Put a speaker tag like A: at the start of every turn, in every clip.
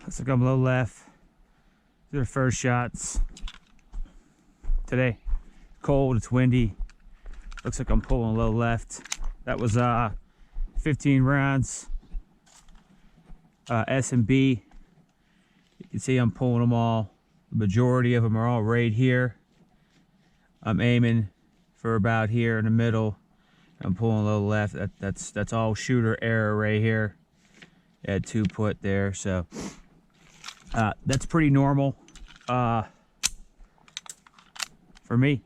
A: Let's look up low left. These are the first shots today. Cold, it's windy. Looks like I'm pulling low left. That was 15 rounds. S&B. You can see I'm pulling them all. The majority of them are all right here. I'm aiming for about here in the middle. I'm pulling low left. That's all shooter error right here. Had 2 put there, so that's pretty normal for me.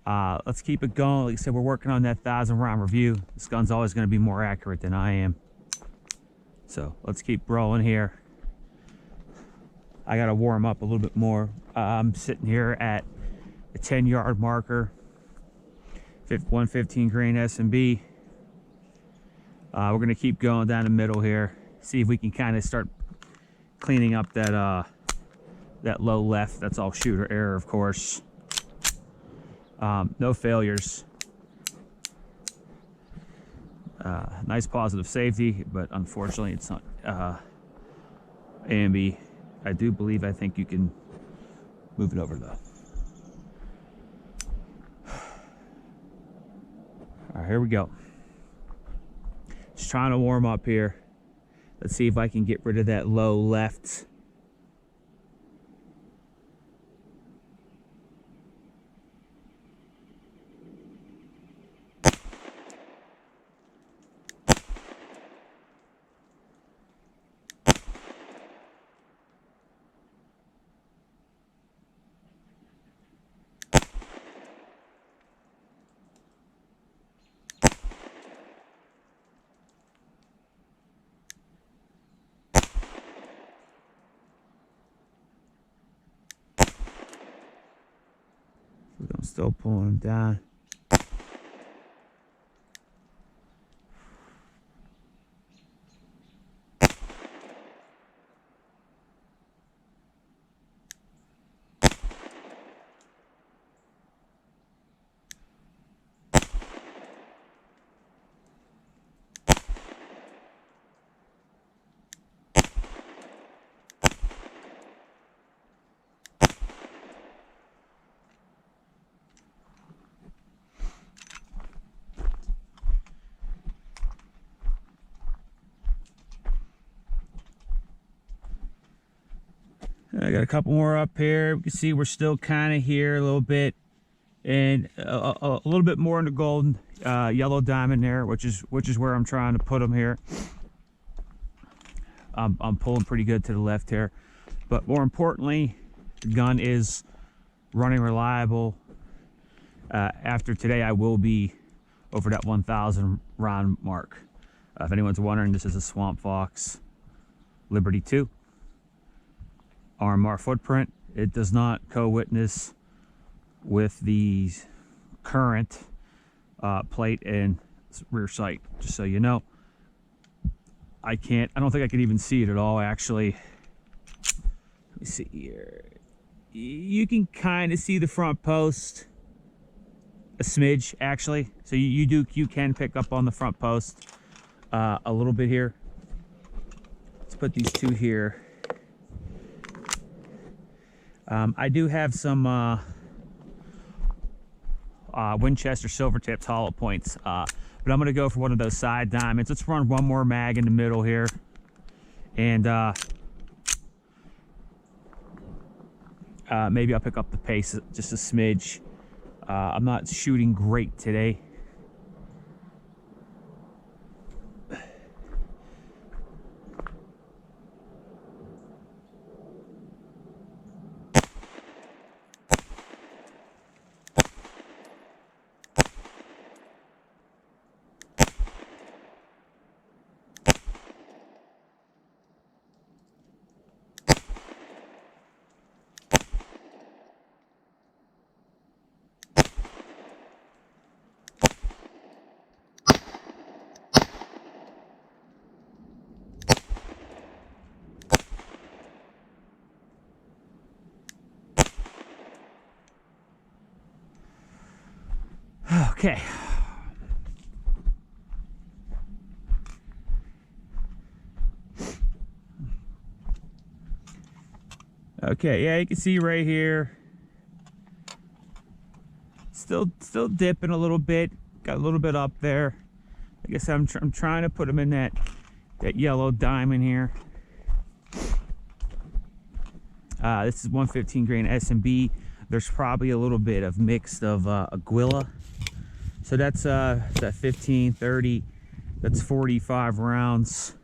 A: Let's keep it going. Like I said, we're working on that 1,000 round review. This gun's always going to be more accurate than I am. So let's keep rolling here. I got to warm up a little bit more. I'm sitting here at a 10-yard marker, 115 grain S&B. We're going to keep going down the middle here. See if we can kind of start cleaning up that that low left. That's all shooter error, of course. No failures. Nice positive safety, but unfortunately it's not AMB. I think you can move it over though. All right, here we go. Just trying to warm up here. Let's see if I can get rid of that low left. I'm still pulling them down. I got a couple more up here. We can see we're still kind of here a little bit, and a little bit more in the golden yellow diamond there, which is where I'm trying to put them here. I'm pulling pretty good to the left here, but more importantly, the gun is running reliable. After today, I will be over that 1,000 round mark. If anyone's wondering, this is a Swamp Fox Liberty 2. RMR footprint. It does not co-witness with the current plate and rear sight, just so you know. I don't think I can even see it at all, actually. Let me see here. You can kind of see the front post a smidge, actually. So you can pick up on the front post a little bit here. Let's put these 2 here. I do have some Winchester silver tips hollow points, but I'm gonna go for one of those side diamonds. Let's run one more mag in the middle here, and maybe I'll pick up the pace just a smidge. I'm not shooting great today. Okay. Okay, yeah, you can see right here. Still dipping a little bit. Got a little bit up there. I guess I'm trying to put them in that yellow diamond here. This is 115 grain S&B. There's probably a little bit of mixed of Aguila. So that's that 15, 30. That's 45 rounds.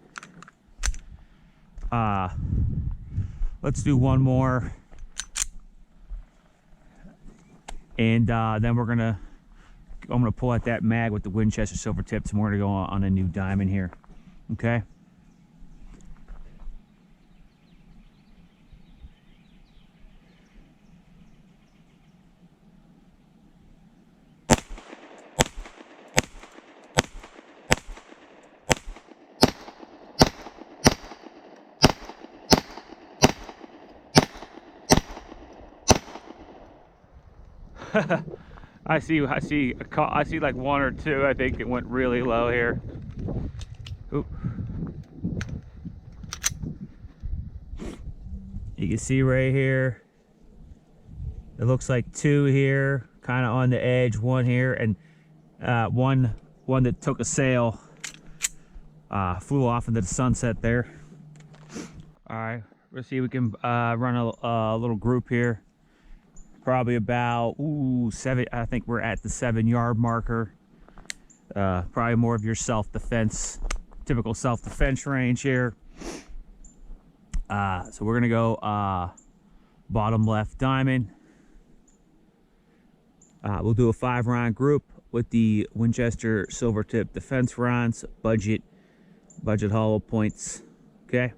A: Let's do one more. And then I'm gonna pull out that mag with the Winchester silver tips, and we're gonna go on a new diamond here. Okay. I see like one or two. I think it went really low here. Oop. You can see right here, it looks like two here, kind of on the edge, one here, and one that took a sail, flew off into the sunset there. All right, let's see if we can run a little group here. Probably about seven. I think we're at the 7-yard marker. Probably more of your self-defense, typical self-defense range here. So we're gonna go bottom left diamond. We'll do a 5-round group with the Winchester silver tip defense rounds, budget hollow points. Okay.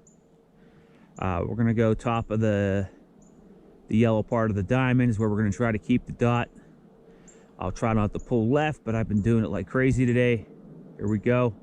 A: We're gonna go top of the yellow part of the diamond is where we're going to try to keep the dot. I'll try not to pull left, but I've been doing it like crazy today. Here we go.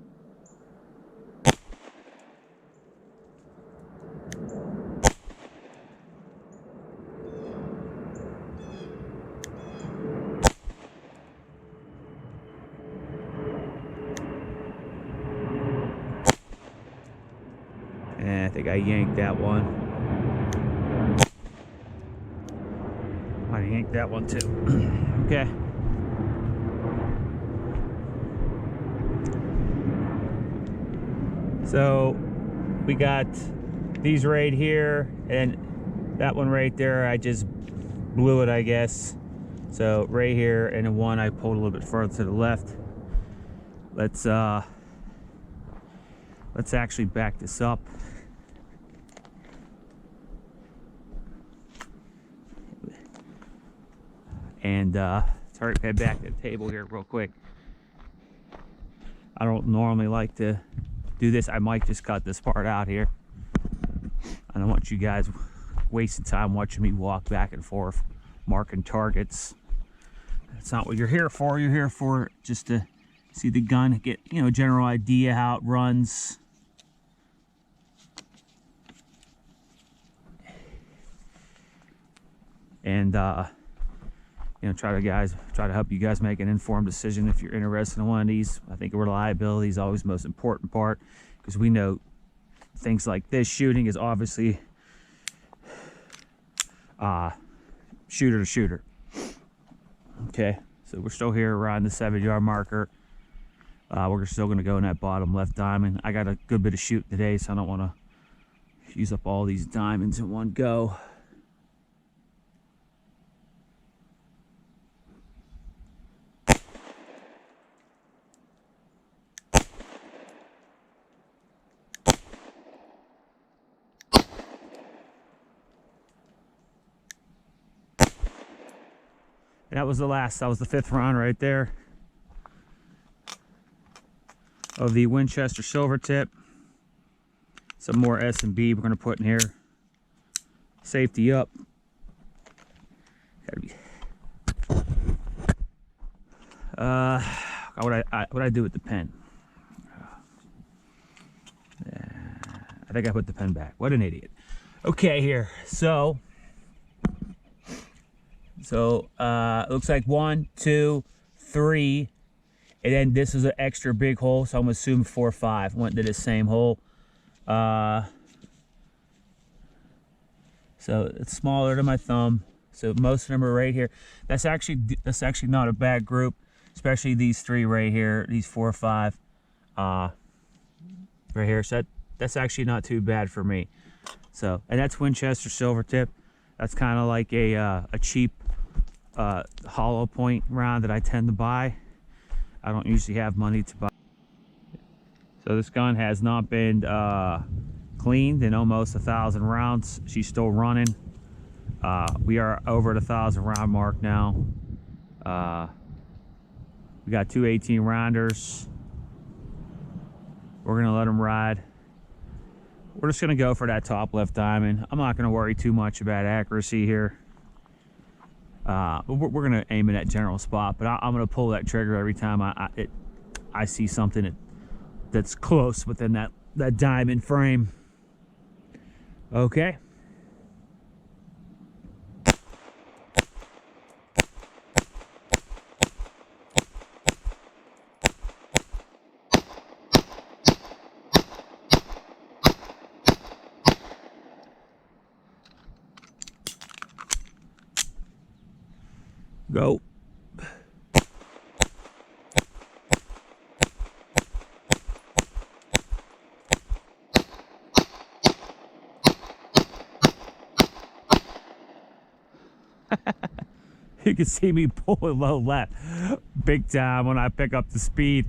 A: And I think I yanked that one. I yanked that one too. Okay. So we got these right here, and that one right there, I just blew it, I guess. So right here, and then one I pulled a little bit further to the left. Let's actually back this up. And sorry, head back to the table here real quick. I don't normally like to do this. I might just cut this part out here. I don't want you guys wasting time watching me walk back and forth, marking targets. That's not what you're here for. You're here for just to see the gun, get, you know, a general idea how it runs. And you know, try to help you guys make an informed decision if you're interested in one of these. I think reliability is always the most important part, because we know things like this shooting is obviously shooter to shooter. Okay, so we're still here around the 7-yard marker. We're still going to go in that bottom left diamond. I got a good bit of shooting today, so I don't want to use up all these diamonds in one go. And that was the 5th round right there of the Winchester silver tip. Some more S&B we're going to put in here. Safety up. Gotta be. What I do with the pen? I think I put the pen back. What an idiot. Okay, here. So it looks like 1, 2, 3, and then this is an extra big hole, so I'm gonna assume 4, 5 went to the same hole. So it's smaller than my thumb. So most of them are right here. That's actually not a bad group, especially these three right here, these 4 or 5 right here. So that's actually not too bad for me. So, and that's Winchester Silvertip. That's kind of like a cheap hollow point round that I tend to buy. I don't usually have money to buy. So this gun has not been cleaned in almost 1,000 rounds. She's still running. We are over the 1,000 round mark now. We got 2 18 rounders. We're gonna let them ride. We're just gonna go for that top left diamond. I'm not gonna worry too much about accuracy here. But we're gonna aim in that general spot. But I'm gonna pull that trigger every time I see something that's close within that diamond frame. Okay. Go. You can see me pulling low left big time when I pick up the speed.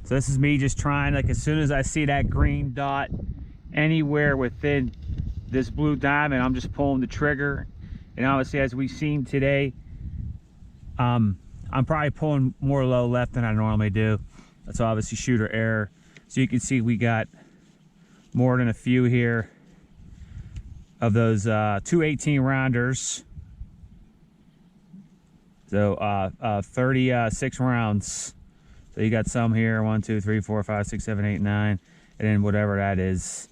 A: So this is me just trying, like, as soon as I see that green dot anywhere within this blue diamond, I'm just pulling the trigger. And obviously, as we've seen today, I'm probably pulling more low left than I normally do. That's obviously shooter error. So you can see we got more than a few here of those 2 18 rounders. So 36 rounds. So you got some here, 1 2 3 4 5 6 7 8 9, and then whatever that is.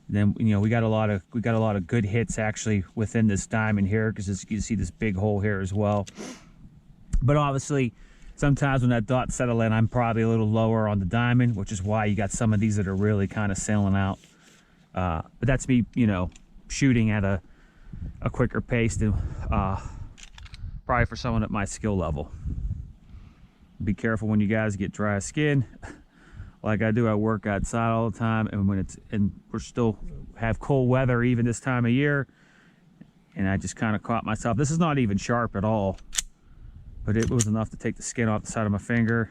A: And then, you know, we got a lot of good hits actually within this diamond here, because you can see this big hole here as well. But obviously, sometimes when that dot settle in, I'm probably a little lower on the diamond, which is why you got some of these that are really kind of sailing out. But that's me, you know, shooting at a quicker pace than probably for someone at my skill level. Be careful when you guys get dry skin. Like I do, I work outside all the time, and we're still have cold weather even this time of year, and I just kind of caught myself. This is not even sharp at all, but it was enough to take the skin off the side of my finger.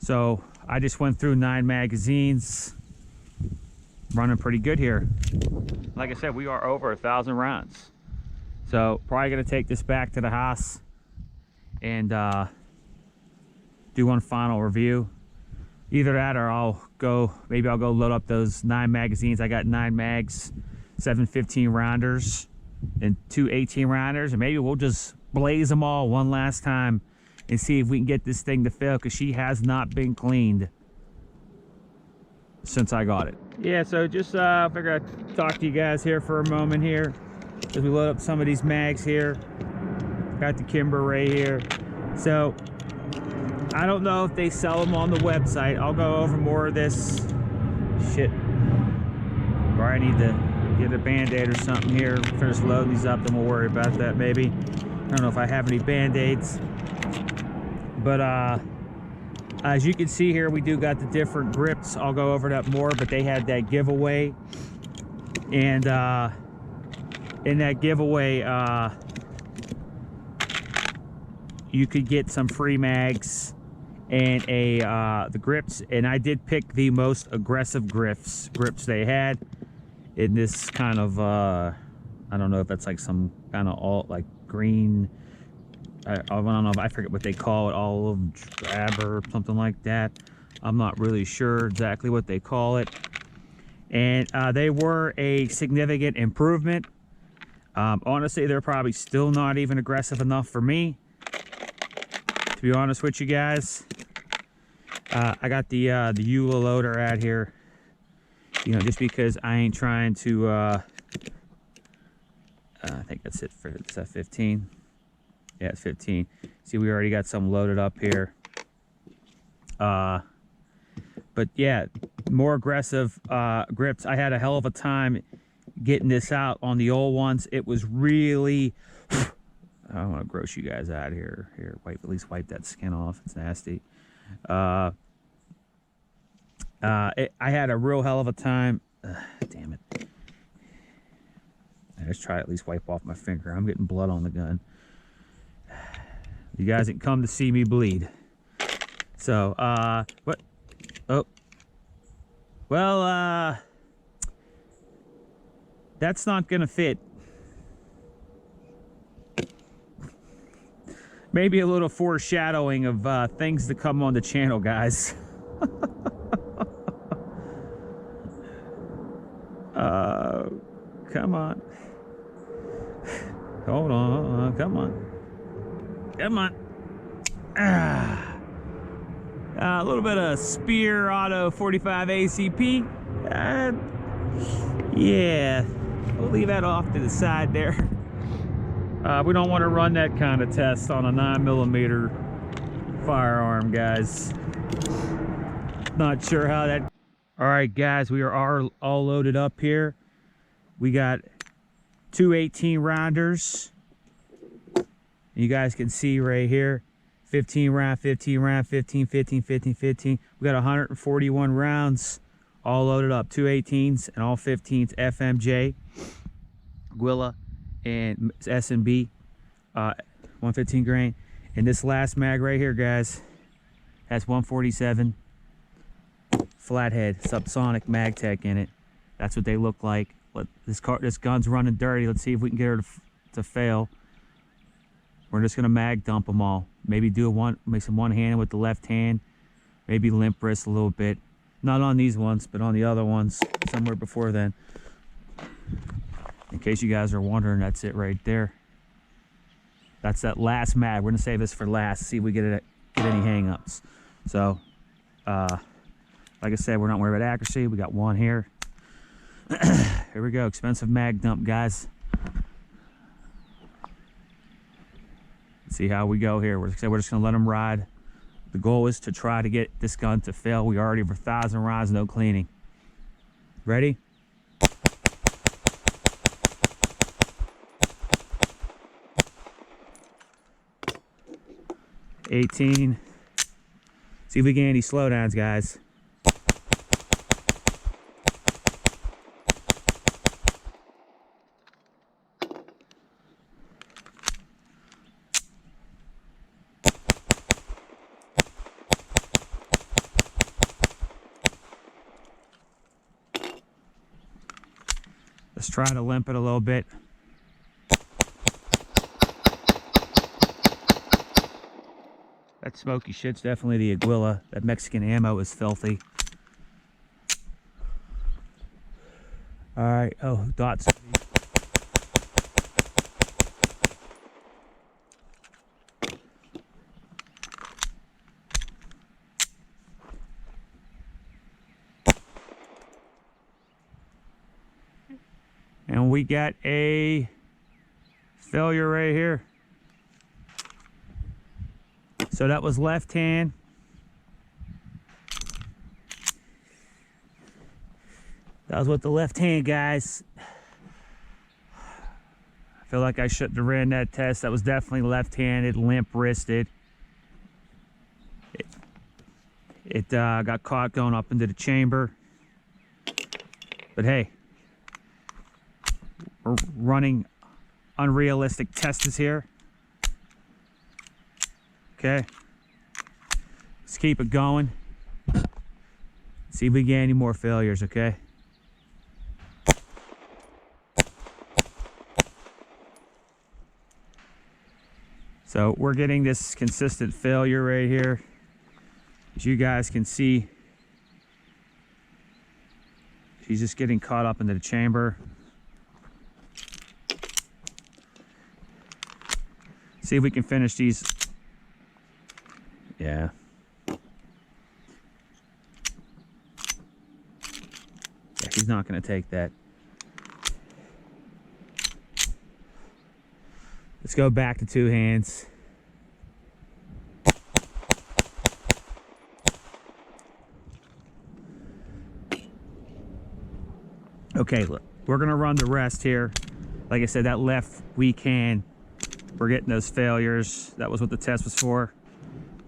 A: So I just went through 9 magazines, running pretty good here. Like I said, we are over 1,000 rounds. So probably gonna take this back to the house and do one final review. Either that, or maybe I'll go load up those 9 magazines. I got 9 mags, 7 15 rounders, and 2 18 rounders, and maybe we'll just blaze them all one last time and see if we can get this thing to fail, because she has not been cleaned since I got it. Yeah, so just figured I'd talk to you guys here for a moment here as we load up some of these mags here. Got the Kimber right here. So I don't know if they sell them on the website. I'll go over more of this shit. Or I need to get a band-aid or something here. Finish loading these up, then we'll worry about that maybe. I don't know if I have any band-aids. But as you can see here, we do got the different grips. I'll go over that more, but they had that giveaway. And in that giveaway, you could get some free mags and the grips, and I did pick the most aggressive grips they had in this kind of I don't know if that's like some kind of all like green, I don't know, I forget what they call it, olive drab or something like that. I'm not really sure exactly what they call it. And they were a significant improvement. Honestly, they're probably still not even aggressive enough for me, to be honest with you guys. I got the EULA loader out here, you know, just because I ain't trying to I think that's it for it's at 15. Yeah, it's 15. See, we already got some loaded up here. But yeah, more aggressive grips. I had a hell of a time getting this out on the old ones. It was really, I don't want to gross you guys out here. Here, wipe, at least wipe that skin off. It's nasty. I had a real hell of a time. Damn it. I just try to at least wipe off my finger. I'm getting blood on the gun. You guys didn't come to see me bleed. So, what? Oh. Well, that's not gonna fit. Maybe a little foreshadowing of things to come on the channel, guys. Come on. Hold on, come on. Come on. A little bit of Spear Auto 45 ACP. Yeah, we'll leave that off to the side there. We don't want to run that kind of test on a 9mm firearm, guys. Not sure how that... All right, guys, we are all loaded up here. We got two 18 rounders. You guys can see right here, 15 round, 15 round, 15, 15, 15, 15. We got 141 rounds all loaded up. Two 18s and all 15s, FMJ, Guilla, and S&B, 115 grain. And this last mag right here, guys, has 147 flathead subsonic magtech in it. That's what they look like. This gun's running dirty. Let's see if we can get her to fail. We're just gonna mag dump them all. Maybe make some one-handed with the left hand. Maybe limp wrist a little bit. Not on these ones, but on the other ones somewhere before then. In case you guys are wondering, that's it right there. That's that last mag. We're gonna save this for last. See if we get any hang-ups. So, like I said, we're not worried about accuracy. We got one here. Here we go. Expensive mag dump, guys. Let's see how we go here. We're just gonna let them ride. The goal is to try to get this gun to fail. We already have 1,000 rounds, no cleaning. Ready? $18. See if we get any slowdowns, guys. Let's try to limp it a little bit. That smoky shit's definitely the Aguila. That Mexican ammo is filthy. All right. Oh, dots. And we got a failure right here. So that was left hand. That was with the left hand, guys. I feel like I shouldn't have ran that test. That was definitely left-handed, limp-wristed. It got caught going up into the chamber. But hey, we're running unrealistic tests here. Okay, let's keep it going. See if we get any more failures, okay? So we're getting this consistent failure right here. As you guys can see, she's just getting caught up into the chamber. See if we can finish these. Yeah. Yeah, he's not going to take that. Let's go back to two hands. Okay, look, we're gonna run the rest here. Like I said, that left weak hand, we're getting those failures. That was what the test was for.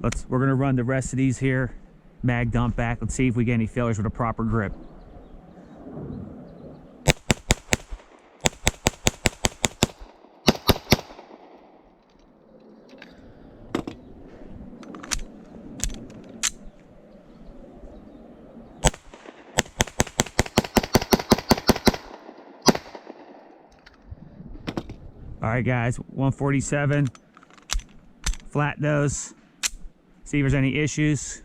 A: We're gonna run the rest of these here, mag dump back. Let's see if we get any failures with a proper grip. All right, guys, 147, flat nose. See if there's any issues.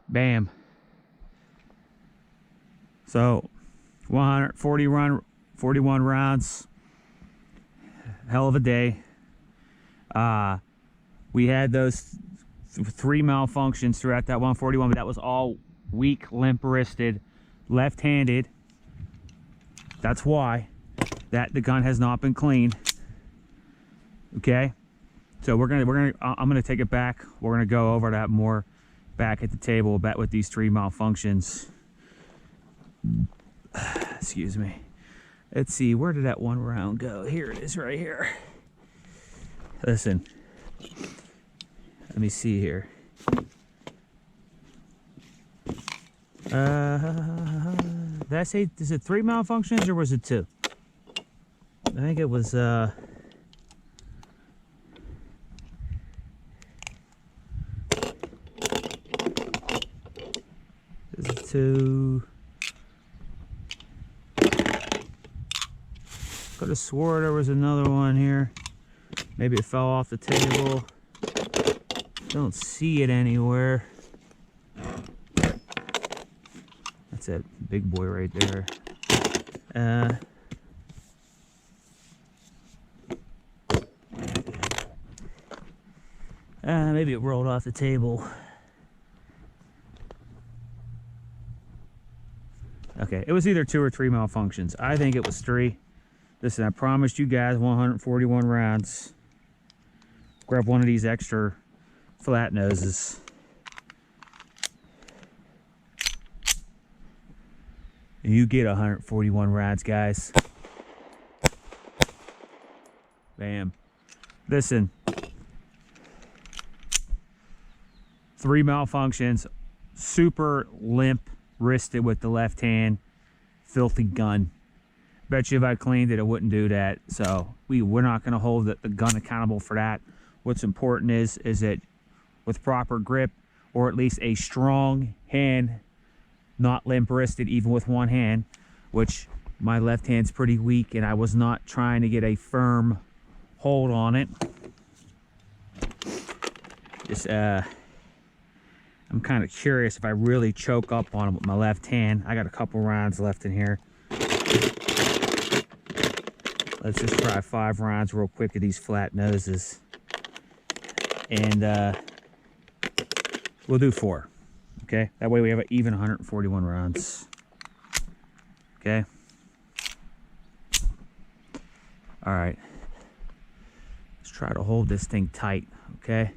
A: Bam. So 41 rounds. Hell of a day. We had those 3 malfunctions throughout that 141, but that was all weak, limp-wristed, left-handed. That's why the gun has not been cleaned. Okay, so I'm gonna take it back. We're gonna go over that more back at the table with these 3 malfunctions. Excuse me. Let's see, where did that 1 round go? Here it is, right here. Listen. Let me see here. Did I say, is it 3 malfunctions or was it 2? I think it was, is it 2? Could have swore there was another one here. Maybe it fell off the table. Don't see it anywhere. That's that big boy right there. Maybe it rolled off the table. Okay, it was either 2 or 3 malfunctions. I think it was 3. Listen, I promised you guys 141 rounds. Grab one of these extra flat noses. And you get 141 rounds, guys. Bam. Listen. 3 malfunctions. Super limp wristed with the left hand. Filthy gun. Bet you if I cleaned it, it wouldn't do that. So we're not going to hold the gun accountable for that. What's important is that with proper grip, or at least a strong hand, not limp wristed even with one hand, which my left hand's pretty weak and I was not trying to get a firm hold on it. Just I'm kind of curious if I really choke up on it with my left hand. I got a couple rounds left in here. Let's just try 5 rounds real quick of these flat noses. And we'll do 4. Okay? That way we have an even 141 rounds. Okay? Alright. Let's try to hold this thing tight. Okay?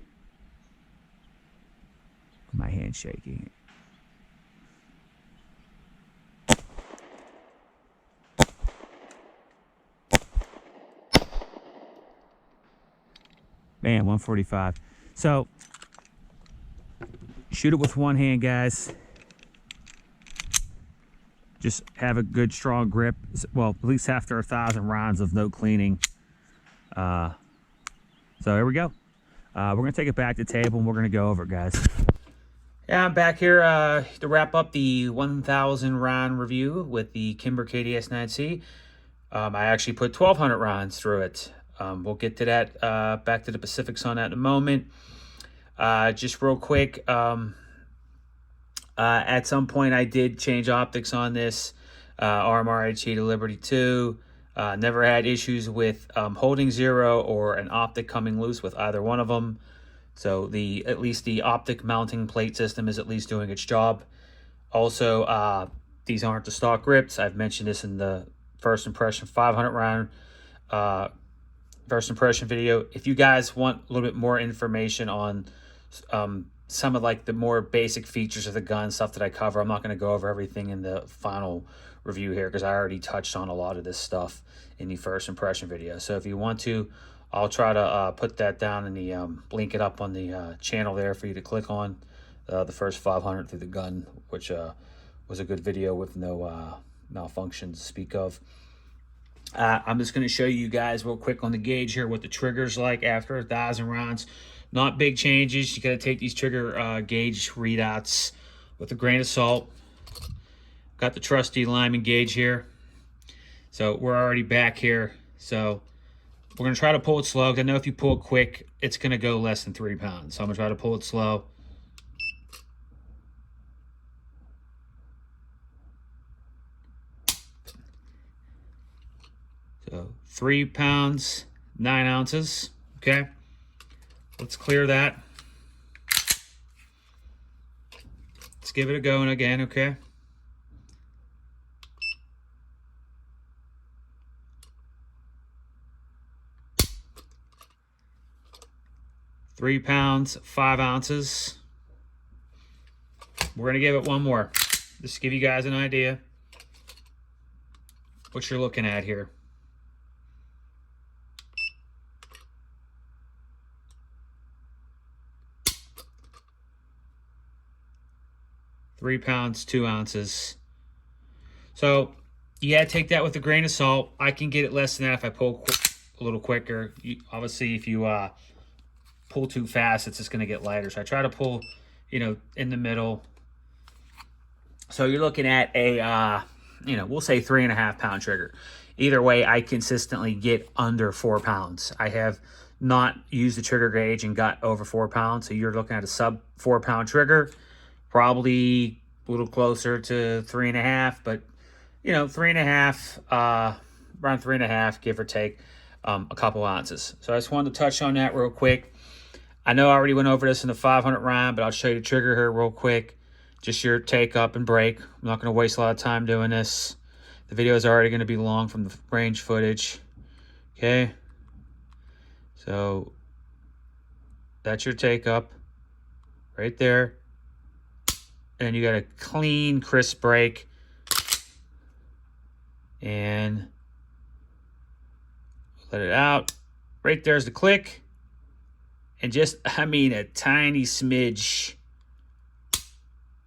A: My hand shaking. Man, 145. So, shoot it with one hand, guys. Just have a good, strong grip. Well, at least after 1,000 rounds of no cleaning. So, here we go. We're going to take it back to the table, and we're going to go over it, guys. Yeah, I'm back here to wrap up the 1,000 round review with the Kimber KDS9C. I actually put 1,200 rounds through it. We'll get to that, back to the specifics on that in a moment. Just real quick, at some point I did change optics on this RMR HE to Liberty 2. Never had issues with holding 0 or an optic coming loose with either one of them. So at least the optic mounting plate system is at least doing its job. Also, these aren't the stock grips. I've mentioned this in the first impression 500 round first impression video. If you guys want a little bit more information on some of like the more basic features of the gun, stuff that I cover, I'm not going to go over everything in the final review here because I already touched on a lot of this stuff in the first impression video. So if you want to, I'll try to put that down in the link it up on the channel there for you to click on. The first 500 through the gun, which was a good video with no malfunctions to speak of. I'm just going to show you guys real quick on the gauge here what the trigger's like after 1,000 rounds. Not big changes. You got to take these trigger gauge readouts with a grain of salt. Got the trusty Lyman gauge here. So we're already back here. So we're going to try to pull it slow, because I know if you pull it quick, it's going to go less than 3 pounds. So I'm going to try to pull it slow. So 3 pounds, 9 ounces. Okay. Let's clear that. Let's give it a go again, okay? Three pounds, 5 ounces. We're gonna give it one more. Just to give you guys an idea what you're looking at here. Three pounds, 2 ounces. So you gotta take that with a grain of salt. I can get it less than that if I pull a little quicker. Obviously, if you pull too fast, it's just gonna get lighter. So I try to pull, you know, in the middle. So you're looking at a, you know, we'll say 3.5 pound trigger. Either way, I consistently get under 4 pounds. I have not used the trigger gauge and got over 4 pounds. So you're looking at a sub 4 pound trigger. Probably a little closer to 3.5, but you know, 3.5, around 3.5, give or take a couple ounces. So I just wanted to touch on that real quick. I know I already went over this in the 500 round, but I'll show you the trigger here real quick. Just your take up and break. I'm not going to waste a lot of time doing this. The video is already going to be long from the range footage. Okay. So that's your take up right there. And you got a clean, crisp break. And let it out. Right there's the click. And just, I mean, a tiny smidge.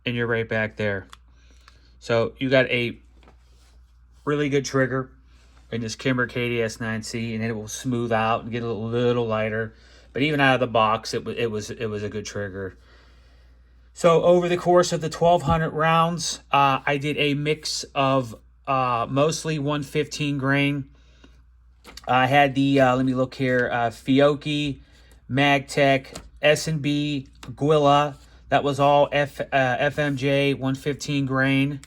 A: And you're right back there. So you got a really good trigger in this Kimber KDS9C, and it will smooth out and get a little lighter. But even out of the box, it was a good trigger. So over the course of the 1,200 rounds, I did a mix of mostly 115 grain. I had the, let me look here, Fiocchi, Magtech, S&B, Guilla. That was all FMJ 115 grain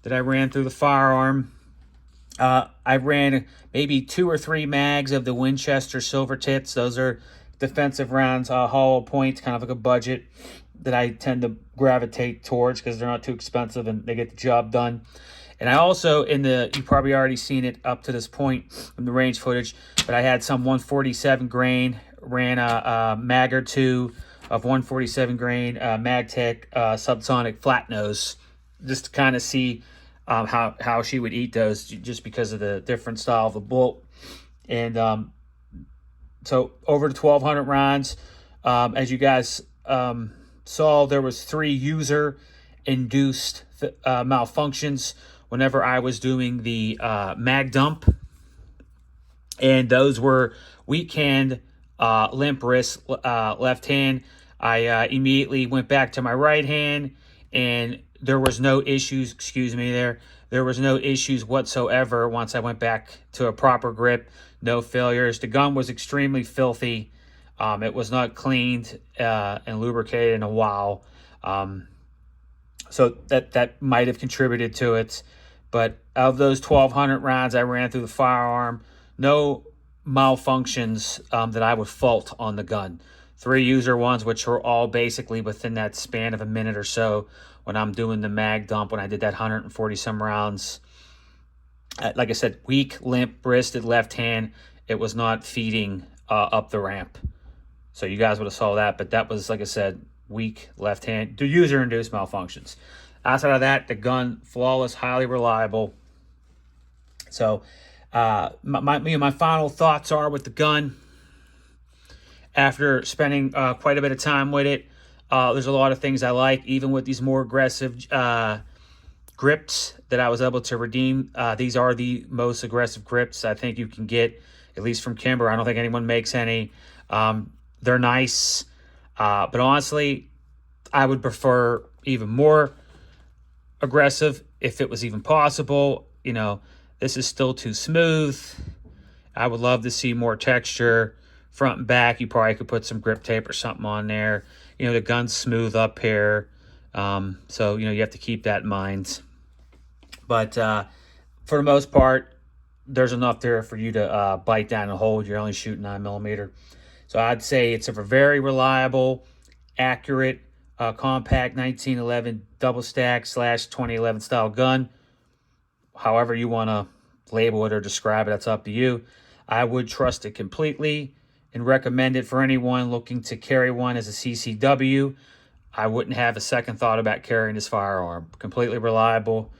A: that I ran through the firearm. I ran maybe 2 or 3 mags of the Winchester Silver Tips. Those are defensive rounds, hollow points, kind of like a budget that I tend to gravitate towards because they're not too expensive and they get the job done. And I also, you've probably already seen it up to this point from the range footage, but I had some 147 grain, ran a mag or two of 147 grain Magtech subsonic flat nose, just to kind of see how she would eat those, just because of the different style of the bolt. And so over the 1,200 rounds, as you guys saw, there was 3 user induced malfunctions whenever I was doing the mag dump, and those were weak hand, limp wrist, left hand. I immediately went back to my right hand, and there was no issues. Excuse me, there was no issues whatsoever once I went back to a proper grip. No failures. The gun was extremely filthy. It was not cleaned and lubricated in a while. So that might have contributed to it. But of those 1,200 rounds I ran through the firearm, no malfunctions that I would fault on the gun. 3 user ones, which were all basically within that span of a minute or so when I'm doing the mag dump, when I did that 140 some rounds. Like I said, weak, limp, wristed left hand it was not feeding up the ramp. So you guys would have saw that, but that was, like I said, weak left hand, the user-induced malfunctions. Outside of that, the gun, flawless, highly reliable. So my final thoughts are with the gun, after spending quite a bit of time with it, there's a lot of things I like, even with these more aggressive grips that I was able to redeem. These are the most aggressive grips I think you can get, at least from Kimber. I don't think anyone makes any. They're nice, but honestly, I would prefer even more aggressive if it was even possible. You know, this is still too smooth. I would love to see more texture front and back. You probably could put some grip tape or something on there. You know, the gun's smooth up here, so you know, you have to keep that in mind. But for the most part, there's enough there for you to bite down and hold. You're only shooting 9mm. So I'd say it's a very reliable, accurate, compact 1911 double stack / 2011 style gun. However you want to label it or describe it, that's up to you. I would trust it completely and recommend it for anyone looking to carry one as a CCW. I wouldn't have a second thought about carrying this firearm. Completely reliable.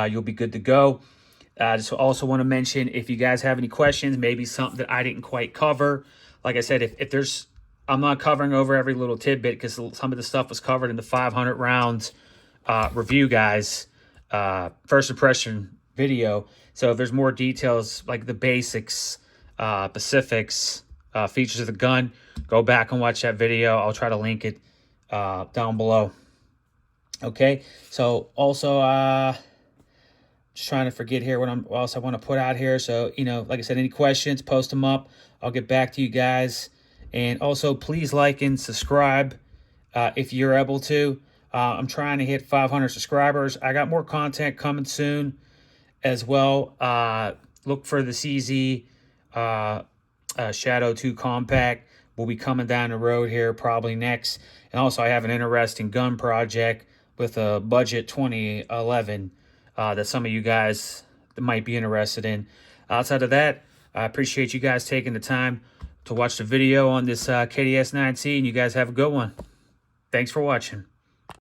A: You'll be good to go. I just also want to mention, if you guys have any questions, maybe something that I didn't quite cover. Like I said, if there's, I'm not covering over every little tidbit because some of the stuff was covered in the 500 rounds review, guys. First impression video. So if there's more details, like the basics, specifics, features of the gun, go back and watch that video. I'll try to link it down below. Okay, so also just trying to forget here what else I want to put out here. So, you know, like I said, any questions, post them up. I'll get back to you guys. And also, please like and subscribe if you're able to. I'm trying to hit 500 subscribers. I got more content coming soon as well. Look for the CZ Shadow 2 Compact. Will be coming down the road here probably next. And also, I have an interesting gun project with a budget 2011 that some of you guys might be interested in. Outside of that, I appreciate you guys taking the time to watch the video on this KDS9C, and you guys have a good one. Thanks for watching.